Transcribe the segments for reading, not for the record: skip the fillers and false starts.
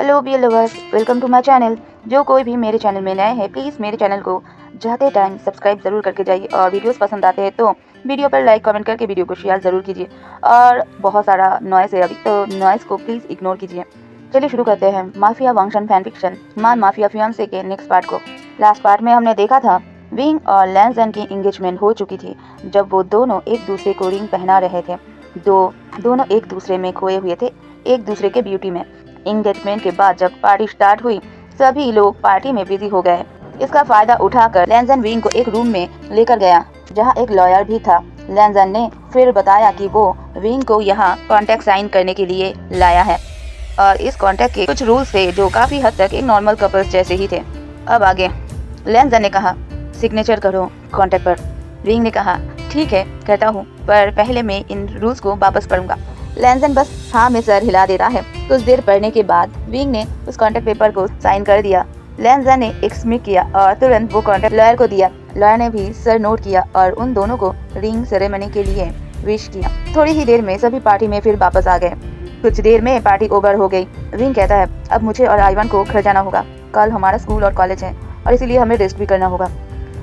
Hello beer lovers, welcome to my channel. जो कोई भी मेरे चैनल में नए हैं प्लीज़ मेरे चैनल को जाते टाइम सब्सक्राइब ज़रूर करके जाइए और वीडियोस पसंद आते हैं तो वीडियो पर लाइक कमेंट करके वीडियो को शेयर ज़रूर कीजिए। और बहुत सारा नॉइस है अभी तो नॉइस को प्लीज़ इग्नोर कीजिए। चलिए शुरू करते हैं माफिया वंशन फैन फिक्शन मान माफिया फियांसे के नेक्स्ट पार्ट को। लास्ट पार्ट में हमने देखा था विंग और लैंसन की एंगेजमेंट हो चुकी थी जब वो दोनों एक दूसरे को रिंग पहना रहे थे। दोनों एक दूसरे में खोए हुए थे, एक दूसरे के ब्यूटी में। एंगेजमेंट के बाद जब पार्टी स्टार्ट हुई सभी लोग पार्टी में बिजी हो गए। इसका फायदा उठाकर लैंसन विंग को एक रूम में लेकर गया जहां एक लॉयर भी था। लैंसन ने फिर बताया कि वो विंग को यहाँ कॉन्ट्रैक्ट साइन करने के लिए लाया है और इस कॉन्ट्रैक्ट के कुछ रूल्स थे जो काफी हद तक एक नॉर्मल कपल्स जैसे ही थे। अब आगे लैंसन ने कहा सिग्नेचर करो कॉन्ट्रैक्ट पर। विंग ने कहा ठीक है करता हूँ, पर पहले मैं इन रूल्स को वापस पढ़ूंगा। लैंसन बस हाँ में सर हिला देता है। कुछ देर पढ़ने के बाद विंग ने उस कॉन्ट्रैक्ट पेपर को साइन कर दिया। लैंसन ने एक स्मिक किया और तुरंत वो कॉन्ट्रैक्ट लॉयर को दिया। लॉयर ने भी सर नोट किया और उन दोनों को रिंग सेरेमनी के लिए विश किया। थोड़ी ही देर में सभी पार्टी में फिर वापस आ गए। कुछ देर में पार्टी ओवर हो गई। विंग कहता है अब मुझे और आइवन को घर जाना होगा, कल हमारा स्कूल और कॉलेज है और इसीलिए हमें रेस्ट भी करना होगा।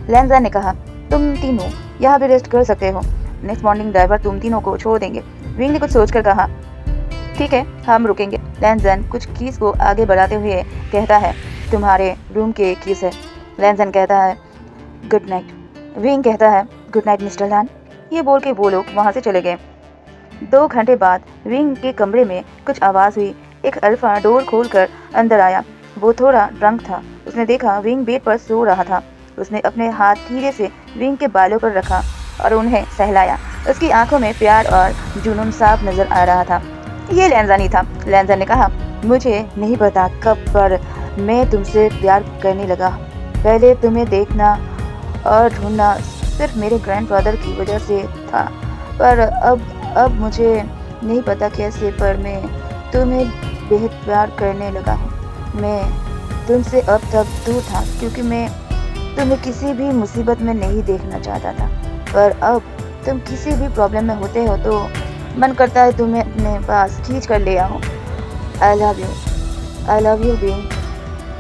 लैंसन ने कहा तुम तीनों यहाँ भी रेस्ट कर सकते हो, नेक्स्ट मॉर्निंग ड्राइवर तुम तीनों को छोड़ देंगे। विंग ने कुछ सोचकर कहा ठीक है हम रुकेंगे। लैंसन कुछ कीज को आगे बढ़ाते हुए कहता है तुम्हारे रूम के कीज है। लैंसन कहता है गुड नाइट। विंग कहता है गुड नाइट मिस्टर लैन। ये बोल के वो लोग वहाँ से चले गए। 2 घंटे बाद विंग के कमरे में कुछ आवाज़ हुई। एक अल्फा डोर खोलकर अंदर आया। वो थोड़ा ड्रंक था। उसने देखा विंग बेड पर सो रहा था। उसने अपने हाथ धीरे से विंग के बालों पर रखा और उन्हें सहलाया। उसकी आंखों में प्यार और जुनून साफ नजर आ रहा था। ये लैंसन ही था। लैंसन ने कहा मुझे नहीं पता कब पर मैं तुमसे प्यार करने लगा। पहले तुम्हें देखना और ढूंढना सिर्फ मेरे ग्रैंडफादर की वजह से था, पर अब मुझे नहीं पता कैसे, पर मैं तुम्हें बेहद प्यार करने लगा हूँ। मैं तुमसे अब तक दूर था क्योंकि मैं तुम्हें किसी भी मुसीबत में नहीं देखना चाहता था, पर अब तुम किसी भी प्रॉब्लम में होते हो तो मन करता है तुम्हें अपने पास खींच कर ले आओ। I love you wing.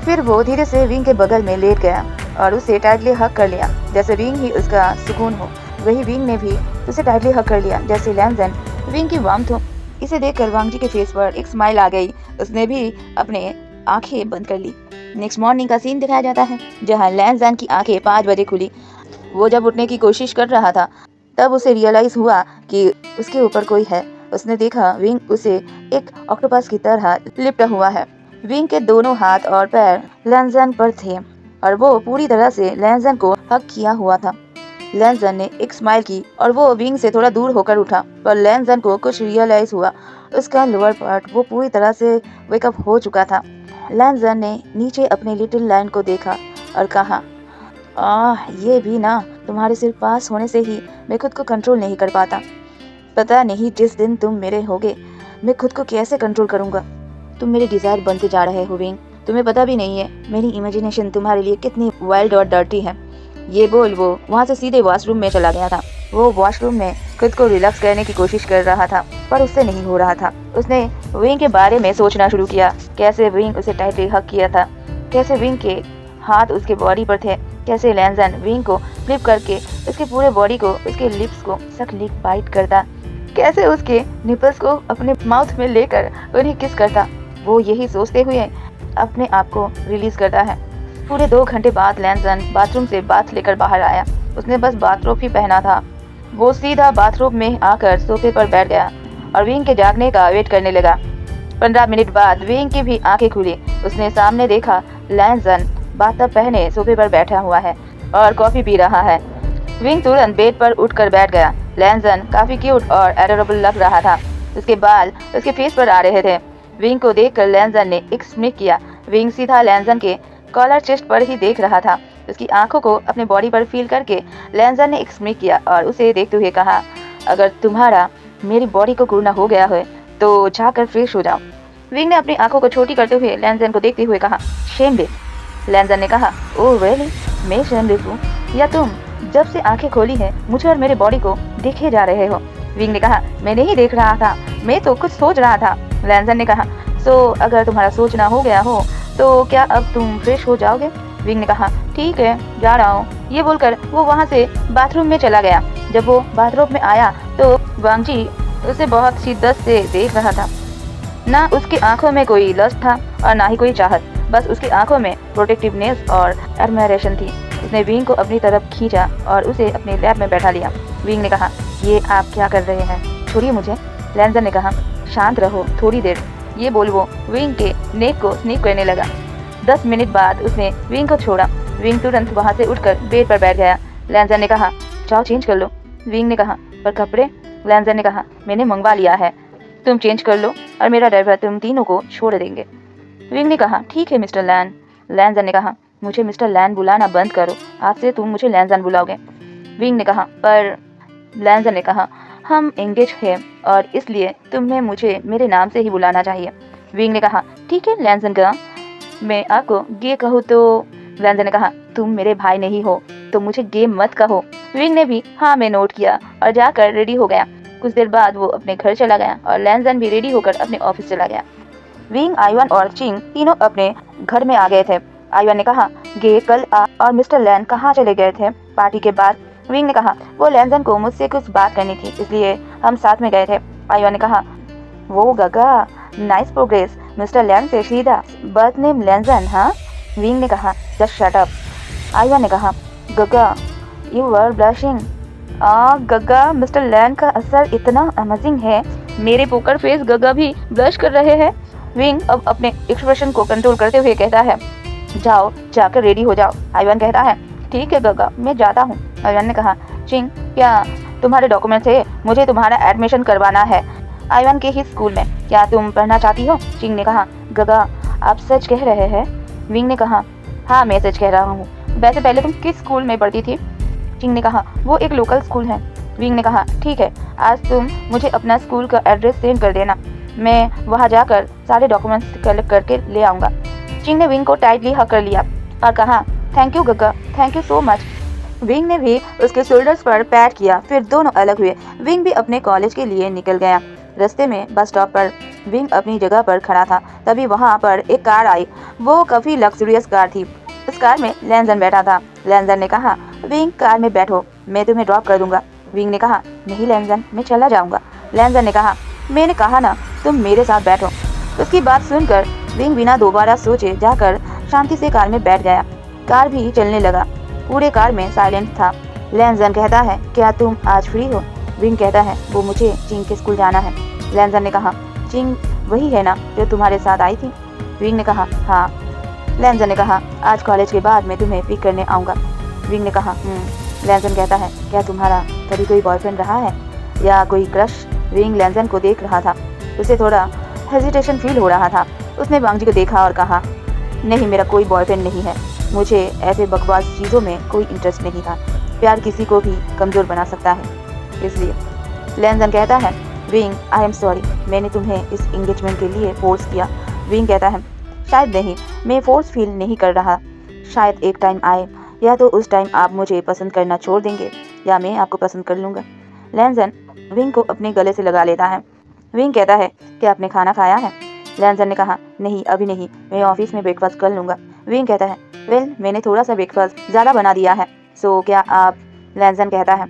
फिर वो धीरे से विंग के बगल में लेट गया और उसे टाइटली हग कर लिया जैसे विंग ही उसका सुकून हो। वही विंग ने भी उसे टाइटली हग कर लिया जैसे लैंसन विंग की वार्मथ हो। इसे देखकर वांग जी के फेस पर एक स्माइल आ गई। उसने भी अपने आंखें बंद कर ली। नेक्स्ट मॉर्निंग का सीन दिखाया जाता है जहाँ लैंसन की आंखें 5 बजे खुली। वो जब उठने की कोशिश कर रहा था तब उसे रियलाइज हुआ कि उसके ऊपर कोई है। उसने देखा विंग उसे एक ऑक्टोपस की तरह लिपटा हुआ है। विंग के दोनों हाथ और पैर लैंसन पर थे और वो पूरी तरह से लैंसन को हग किया हुआ था। लैंसन ने एक स्माइल की और वो विंग से थोड़ा दूर होकर उठा, पर लैंसन को कुछ रियलाइज हुआ। उसका लोअर पार्ट वो पूरी तरह से वेकअप हो चुका था। लैंसन ने नीचे अपने लिटिल लाइन को देखा और कहा ये भी ना, तुम्हारे सिर पास होने से ही मैं खुद को कंट्रोल नहीं कर पाता। पता नहीं जिस दिन तुम मेरे होगे मैं खुद को कैसे कंट्रोल करूँगा। तुम मेरे डिज़ायर बनते जा रहे हो विंग। तुम्हें पता भी नहीं है मेरी इमेजिनेशन तुम्हारे लिए कितनी वाइल्ड और डर्टी है। ये बोल वो वहाँ से सीधे वॉशरूम में चला गया था। वो वॉशरूम में खुद को रिलैक्स करने की कोशिश कर रहा था पर उससे नहीं हो रहा था। उसने विंग के बारे में सोचना शुरू किया, कैसे विंग उसे टाइटली हग किया था, कैसे विंग के हाथ उसके बॉडी पर थे, कैसे लैंसन विंग को फ्लिप करके उसके पूरे बॉडी को, उसके लिप्स को सक लिक बाइट करता, कैसे उसके निपल्स को अपने माउथ में लेकर उन्हें किस करता। वो यही सोचते हुए अपने आप को रिलीज करता है। पूरे 2 घंटे बाद लैंसन बाथरूम से बाथ लेकर बाहर आया। उसने बस बाथरोब ही पहना था। वो सीधा बाथरूम में आकर सोफे पर बैठ गया और विंग के जागने का वेट करने लगा। 15 मिनट बाद विंग की भी आंखें खुली। उसने सामने देखा लैंसन बाथटब पहने सोफे पर बैठा हुआ है और कॉफी पी रहा है। विंग तुरंत बेड पर उठकर बैठ गया। लैंसन काफी क्यूट और एडोरेबल लग रहा था। उसके बाल उसके फेस पर आ रहे थे। विंग को देखकर लैंसन ने एक स्मिक किया। विंग सीधा लैंसन के कॉलर चेस्ट पर ही देख रहा था। उसकी आंखों को अपने बॉडी पर फील करके लैंसन ने एक स्मिक किया और उसे देखते हुए कहा अगर तुम्हारा मेरी बॉडी को घूरना हो गया है तो जाकर फ्रेश हो जाओ। विंग ने अपनी आंखों को छोटी करते हुए लैंसन को देखते हुए कहा शेमलेस। लैंसन ने कहा ओह रियली, मैं शेमलेस हूँ या तुम जब से आंखें खोली है मुझे और मेरे बॉडी को देखे जा रहे हो। विंग ने कहा मैं नहीं देख रहा था, मैं तो कुछ सोच रहा था। लैंसन ने कहा सो अगर तुम्हारा सोचना हो गया हो तो क्या अब तुम फ्रेश हो जाओगे? विंग ने कहा, ठीक है, जा रहा हूँ। ये बोलकर वो वहाँ से बाथरूम में चला गया। जब वो बाथरूम में आया तो वांग जी उसे बहुत शिद्दत से देख रहा था। ना उसकी आंखों में कोई लस्ट था और ना ही कोई चाहत, बस उसकी आंखों में प्रोटेक्टिवनेस और एडमायरेशन थी। उसने विंग को अपनी तरफ खींचा और उसे अपने लैब में बैठा लिया। विंग ने कहा, ये आप क्या कर रहे हैं? छोड़िए मुझे। लैंजन ने कहा, शांत रहो थोड़ी देर। ये बोल वो विंग के नेक को स्नीप करने लगा। 10 मिनट बाद उसने विंग को छोड़ा। विंग तुरंत वहाँ से उठकर बेड पर बैठ गया। लैंजन ने कहा, जाओ चेंज कर लो। विंग ने कहा, पर कपड़े? लैंजन ने कहा, मैंने मंगवा लिया है, तुम चेंज कर लो और मेरा ड्राइवर तुम तीनों को छोड़ देंगे। विंग ने कहा, ठीक है मिस्टर लैन। लैंजन ने कहा, मुझे मिस्टर लैन बुलाना बंद करो, आज से तुम मुझे लैंजन बुलाओगे। विंग ने कहा, पर लैंजन ने कहा, हम एंगेज हैं और इसलिए तुम्हें मुझे मेरे नाम से ही बुलाना चाहिए। विंग ने कहा, ठीक है लैंजन का, मैं आपको गे कहूँ तो? लैंजन ने कहा, तुम मेरे भाई नहीं हो तो मुझे गे मत कहो। विंग ने भी हाँ में नोट किया और जाकर रेडी हो गया। कुछ देर बाद वो अपने घर चला गया और लैंजन भी रेडी होकर अपने ऑफिस चला गया। विंग, आइवान और चिंग तीनों अपने घर में आ गए थे। आइवान ने कहा, गे कल और मिस्टर लैन कहाँ चले गए थे पार्टी के बाद? विंग ने कहा, वो लैंजन को मुझसे कुछ बात करनी थी इसलिए हम साथ में गए थे। आइवान ने कहा, वो गगा, नाइस प्रोग्रेस, मिस्टर लैन से सीधा बर्थ नेम लैंजन, हाँ? विंग ने कहा, जस्ट शट अप। आइवान ने कहा, गगा, यू वर ब्लशिंग। गगा, मिस्टर लैन का असर इतना अमेजिंग है, मेरे पोकर फेस गगा भी ब्लश कर रहे हैं। विंग अब अपने एक्सप्रेशन को कंट्रोल करते हुए कहता है, जाओ जाकर रेडी हो जाओ। आइवान कहता है, ठीक है गगा, मैं जाता हूँ। आइवान ने कहा, चिंग, क्या तुम्हारे डॉक्यूमेंट्स है? मुझे तुम्हारा एडमिशन करवाना है आइवान के ही स्कूल में, क्या तुम पढ़ना चाहती हो? चिंग ने कहा, गगा, आप सच कह रहे हैं? विंग ने कहा, हाँ मैं सच कह रहा हूँ। वैसे पहले तुम किस स्कूल में पढ़ती थी? चिंग ने कहा, वो एक लोकल स्कूल है। विंग ने कहा, ठीक है, आज तुम मुझे अपना स्कूल का एड्रेस सेंड कर देना, मैं वहाँ जाकर सारे डॉक्यूमेंट्स कलेक्ट करके ले आऊँगा। चिंग ने विंग को टाइटली हक कर लिया और कहा, थैंक यू गगा, thank you so much. Wing ने भी उसके शोल्डर्स पर पैट किया, फिर दोनों अलग हुए। विंग भी अपने कॉलेज के लिए निकल गया। रास्ते में बस स्टॉप पर विंग अपनी जगह पर खड़ा था, तभी वहाँ पर एक कार आई। वो काफ़ी लग्जरियस कार थी। उस कार में लैंजन बैठा था। लैंजन ने कहा, विंग कार में बैठो, मैं तुम्हें ड्रॉप कर दूंगा। विंग ने कहा, नहीं लैंजन, मैं चला जाऊंगा। लैंजन ने कहा, मैंने कहा ना, तुम मेरे साथ बैठो। उसकी बात सुनकर विंग बिना दोबारा सोचे जाकर शांति से कार में बैठ गया। कार भी चलने लगा। पूरे कार में साइलेंट था। लैंजन कहता है, क्या तुम आज फ्री हो? विंग कहता है, वो मुझे चिंग के स्कूल जाना है। लैंजन ने कहा, चिंग वही है ना जो तुम्हारे साथ आई थी? विंग ने कहा, हाँ। लैंजन ने कहा, आज कॉलेज के बाद मैं तुम्हें पिक करने आऊँगा। विंग ने कहा, लैंजन कहता है, क्या तुम्हारा कभी कोई बॉयफ्रेंड रहा है या कोई क्रश? विंग लैंजन को देख रहा था। उसे थोड़ा हेजिटेशन फील हो रहा था। उसने वांग जी को देखा और कहा, नहीं, मेरा कोई बॉयफ्रेंड नहीं है, मुझे ऐसे बकवास चीज़ों में कोई इंटरेस्ट नहीं था। प्यार किसी को भी कमज़ोर बना सकता है, इसलिए। लैंजन कहता है, विंग, आई एम सॉरी, मैंने तुम्हें इस एंगेजमेंट के लिए फोर्स किया। विंग कहता है, शायद नहीं, मैं फोर्स फील नहीं कर रहा। शायद एक टाइम आए, या तो उस टाइम आप मुझे पसंद करना छोड़ देंगे या मैं आपको पसंद कर लूँगा। लैंजन विंग को अपने गले से लगा लेता है। विंग कहता है, क्या आपने खाना खाया है? लैंजन ने कहा, नहीं अभी नहीं, मैं ऑफिस में ब्रेकफास्ट कर लूँगा। विंग कहता है, वेल, मैंने थोड़ा सा ब्रेकफास्ट ज़्यादा बना दिया है, सो क्या आप? लैंजन कहता है,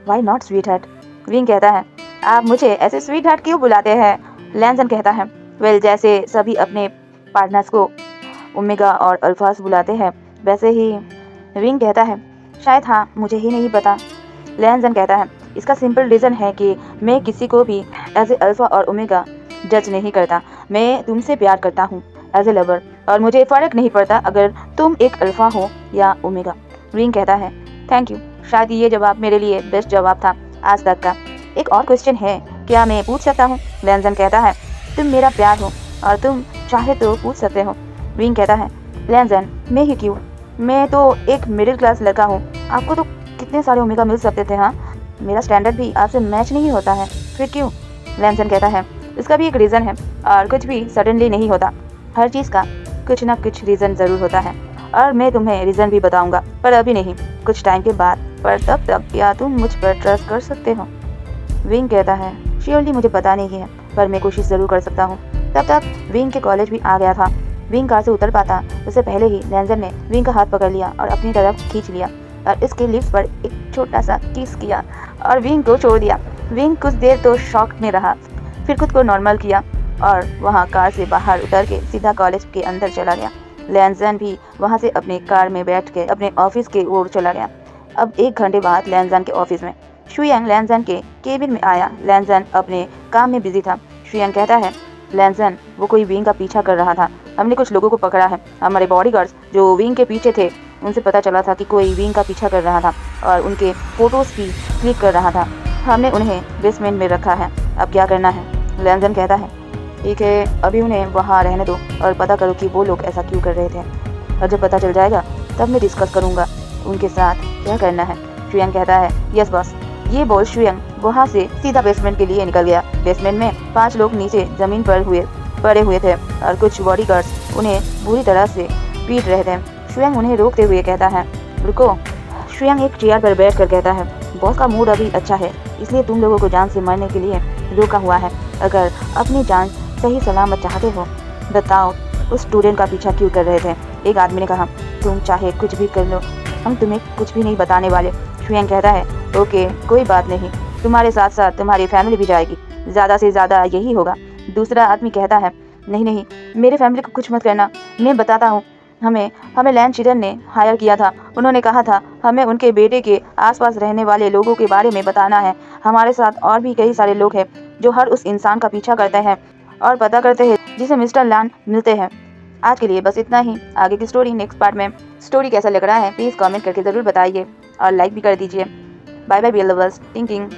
वाई नॉट स्वीट हार्ट। विंग कहता है, आप मुझे ऐसे स्वीट हार्ट क्यों बुलाते हैं? लैंजन कहता है, वेल, जैसे सभी अपने पार्टनर्स को ओमेगा और अल्फास बुलाते हैं वैसे ही। विंग कहता है, शायद हाँ, मुझे ही नहीं पता। लैंजन कहता है, इसका सिंपल रीज़न है कि मैं किसी को भी एज ए अल्फ़ा और ओमेगा जज नहीं करता। मैं तुमसे प्यार करता हूँ एज ए लवर, और मुझे फ़र्क नहीं पड़ता अगर तुम एक अल्फ़ा हो या ओमेगा। विंग कहता है, थैंक यू, शायद ये जवाब मेरे लिए बेस्ट जवाब था आज तक का। एक और क्वेश्चन है, क्या मैं पूछ सकता हूँ? लैंजन कहता है, तुम मेरा प्यार हो और तुम चाहे तो पूछ सकते हो। विंग कहता है, लैंजन, मैं ही क्यों? मैं तो एक मिडिल क्लास लड़का हूँ, आपको तो कितने सारे ओमेगा मिल सकते थे। हाँ, मेरा स्टैंडर्ड भी आपसे मैच नहीं होता है, फिर क्यों? लैंजन कहता है, इसका भी एक रीज़न है, और कुछ भी सडनली नहीं होता। हर चीज़ का कुछ ना कुछ रीज़न ज़रूर होता है, और मैं तुम्हें रीज़न भी बताऊंगा, पर अभी नहीं, कुछ टाइम के बाद। पर तब तक क्या तुम मुझ पर ट्रस्ट कर सकते हो? विंग कहता है, श्योरली मुझे पता नहीं है, पर मैं कोशिश ज़रूर कर सकता हूँ। तब तक विंग के कॉलेज भी आ गया था। विंग कार से उतर पाता उससे पहले ही लैंजन ने विंग का हाथ पकड़ लिया और अपनी तरफ खींच लिया और इसके लिप्स पर एक छोटा सा किस किया और विंग को छोड़ दिया। विंग कुछ देर तो शॉक में रहा, फिर खुद को नॉर्मल किया और वहाँ कार से बाहर उतर के सीधा कॉलेज के अंदर चला गया। लैंजन भी वहाँ से अपने कार में बैठ के अपने ऑफिस के ओर चला गया। अब 1 घंटे बाद लैंजन के ऑफिस में शुयांग लैंजन के केबिन में आया। लैंजन अपने काम में बिजी था। शुयांग कहता है, लैंजन, वो कोई विंग का पीछा कर रहा था। हमने कुछ लोगों को पकड़ा है। हमारे बॉडीगार्ड्स जो विंग के पीछे थे उनसे पता चला था कि कोई विंग का पीछा कर रहा था और उनके फोटोज़ भी क्लिक कर रहा था। हमने उन्हें बेसमेंट में रखा है। अब क्या करना है? लैंजन कहता है, ठीक है, अभी उन्हें वहाँ रहने दो और पता करो कि वो लोग ऐसा क्यों कर रहे थे, और जब पता चल जाएगा तब मैं डिस्कस करूँगा उनके साथ क्या करना है। शुयांग कहता है, यस बॉस। ये बोल शुयांग वहाँ से सीधा बेसमेंट के लिए निकल गया। बेसमेंट में 5 लोग नीचे जमीन पर पड़े हुए थे और कुछ बॉडीगार्ड्स उन्हें बुरी तरह से पीट रहे थे। शुयांग उन्हें रोकते हुए कहता है, रुको। शुयांग एक चेयर पर बैठकर कहता है, बॉस का मूड अभी अच्छा है, इसलिए तुम लोगों को जान से मारने के लिए रोका हुआ है। अगर अपनी जान सही सलामत चाहते हो, बताओ उस स्टूडेंट का पीछा क्यों कर रहे थे? एक आदमी ने कहा, तुम चाहे कुछ भी कर लो, हम तुम्हें कुछ भी नहीं बताने वाले। शुयांग कहता है, ओके, कोई बात नहीं, तुम्हारे साथ साथ तुम्हारी फैमिली भी जाएगी, ज़्यादा से ज़्यादा यही होगा। दूसरा आदमी कहता है, नहीं नहीं, मेरे फैमिली को कुछ मत करना, मैं बताता हूँ। हमें लैन चिरन ने हायर किया था। उन्होंने कहा था हमें उनके बेटे के आसपास रहने वाले लोगों के बारे में बताना है। हमारे साथ और भी कई सारे लोग हैं जो हर उस इंसान का पीछा करते हैं और पता करते हैं जिसे मिस्टर लैन मिलते हैं। आज के लिए बस इतना ही। आगे की स्टोरी नेक्स्ट पार्ट में। स्टोरी कैसा लग रहा है प्लीज़ कमेंट करके ज़रूर बताइए और लाइक भी कर दीजिए। Bye bye beer lovers. टिंग टिंग।